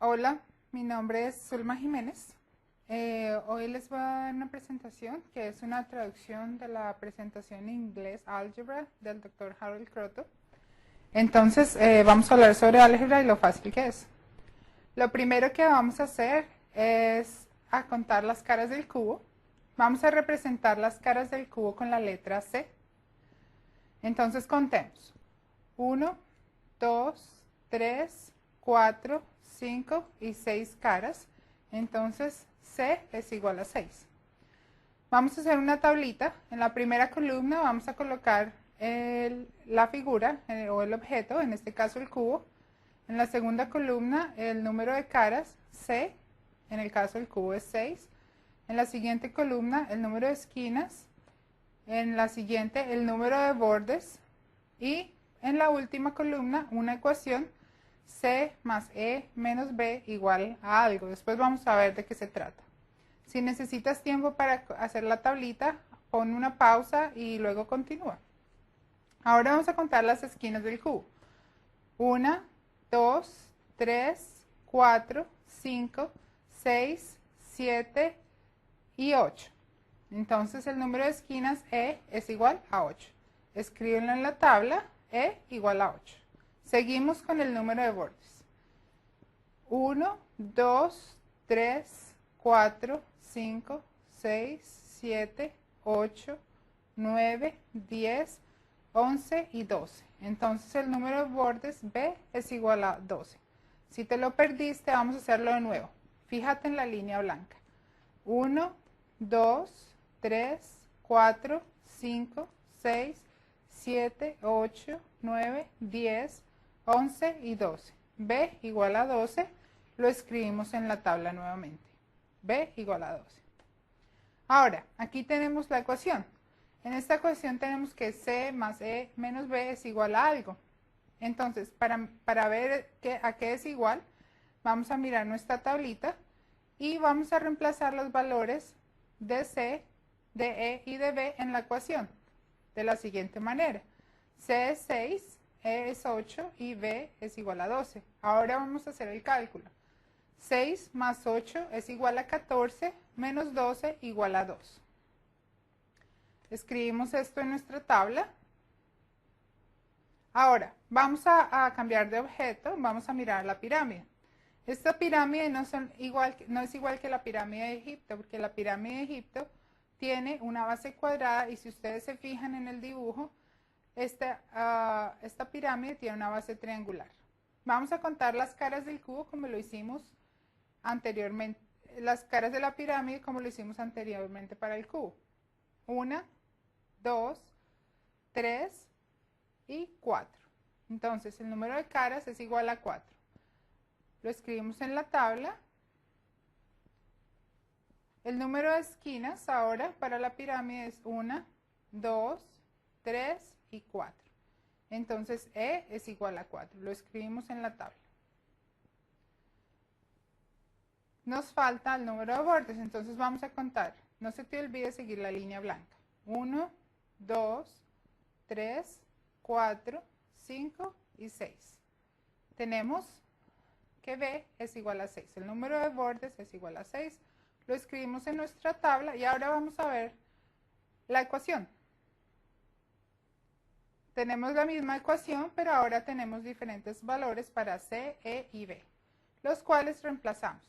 Hola, mi nombre es Zulma Jiménez. Hoy les voy a dar una presentación que es una traducción de la presentación en inglés Álgebra del Dr. Harold Kroto. Entonces, vamos a hablar sobre álgebra y lo fácil que es. Lo primero que vamos a hacer es a contar las caras del cubo. Vamos a representar las caras del cubo con la letra C. Entonces, contemos. 1, 2, 3, 4, 5 y 6 caras. Entonces, C es igual a 6. Vamos a hacer una tablita. En la primera columna vamos a colocar la figura o el objeto, en este caso el cubo. En la segunda columna el número de caras, C, en el caso del cubo es 6. En la siguiente columna el número de esquinas. En la siguiente el número de bordes. Y en la última columna una ecuación, C más E menos B igual a algo. Después vamos a ver de qué se trata. Si necesitas tiempo para hacer la tablita, pon una pausa y luego continúa. Ahora vamos a contar las esquinas del cubo. 1, 2, 3, 4, 5, 6, 7 y 8. Entonces el número de esquinas E es igual a 8. Escríbenlo en la tabla, E igual a 8. Seguimos con el número de bordes. 1, 2, 3, 4, 5, 6, 7, 8, 9, 10, 11 y 12. Entonces el número de bordes B es igual a 12. Si te lo perdiste, vamos a hacerlo de nuevo. Fíjate en la línea blanca. 1, 2, 3, 4, 5, 6, 7, 8, 9, 10, 11 y 12. B igual a 12, lo escribimos en la tabla nuevamente. B igual a 12. Ahora, aquí tenemos la ecuación. En esta ecuación tenemos que C más E menos B es igual a algo. Entonces, para ver a qué es igual, vamos a mirar nuestra tablita y vamos a reemplazar los valores de C, de E y de B en la ecuación de la siguiente manera. C es 6, E es 8 y B es igual a 12. Ahora vamos a hacer el cálculo. 6 más 8 es igual a 14, menos 12 igual a 2. Escribimos esto en nuestra tabla. Ahora, vamos a cambiar de objeto, vamos a mirar la pirámide. Esta pirámide no es igual que la pirámide de Egipto, porque la pirámide de Egipto tiene una base cuadrada y si ustedes se fijan en el dibujo, esta pirámide tiene una base triangular. Vamos a contar las caras del cubo como lo hicimos anteriormente, las caras de la pirámide como lo hicimos anteriormente para el cubo. 1, 2, 3 y 4. Entonces el número de caras es igual a 4. Lo escribimos en la tabla. El número de esquinas ahora para la pirámide es 1, 2, 3 y 4. Entonces E es igual a 4. Lo escribimos en la tabla. Nos falta el número de bordes, entonces vamos a contar. No se te olvide seguir la línea blanca. 1, 2, 3, 4, 5 y 6. Tenemos que B es igual a 6. El número de bordes es igual a 6. Lo escribimos en nuestra tabla y ahora vamos a ver la ecuación. Tenemos la misma ecuación, pero ahora tenemos diferentes valores para C, E y B, los cuales reemplazamos.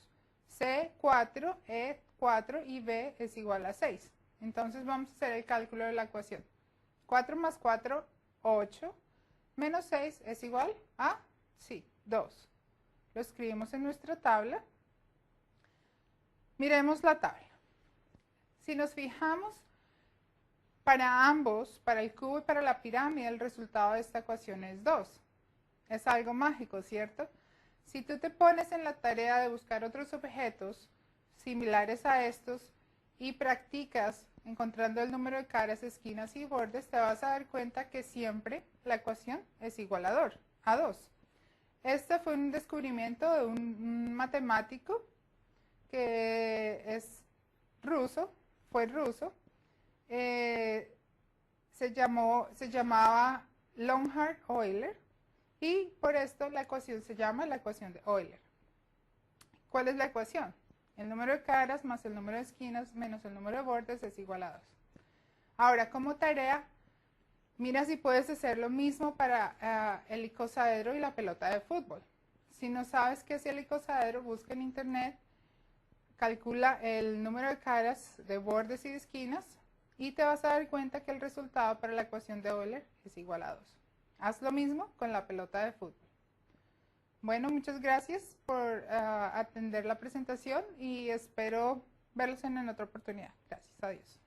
C, 4, E, 4 y B es igual a 6. Entonces vamos a hacer el cálculo de la ecuación. 4 más 4, 8, menos 6 es igual a, sí, 2. Lo escribimos en nuestra tabla. Miremos la tabla. Si nos fijamos, para ambos, para el cubo y para la pirámide, el resultado de esta ecuación es 2. Es algo mágico, ¿cierto? Si tú te pones en la tarea de buscar otros objetos similares a estos y practicas encontrando el número de caras, esquinas y bordes, te vas a dar cuenta que siempre la ecuación es igual a 2. Este fue un descubrimiento de un matemático que es ruso, fue ruso, se llamaba Leonhard Euler y por esto la ecuación se llama la ecuación de Euler. ¿Cuál es la ecuación? El número de caras más el número de esquinas menos el número de bordes es igual a 2. Ahora, como tarea, mira si puedes hacer lo mismo para el icosaedro y la pelota de fútbol. Si no sabes qué es el icosaedro, busca en internet, calcula el número de caras, de bordes y de esquinas y te vas a dar cuenta que el resultado para la ecuación de Euler es igual a 2. Haz lo mismo con la pelota de fútbol. Bueno, muchas gracias por atender la presentación y espero verlos en otra oportunidad. Gracias, adiós.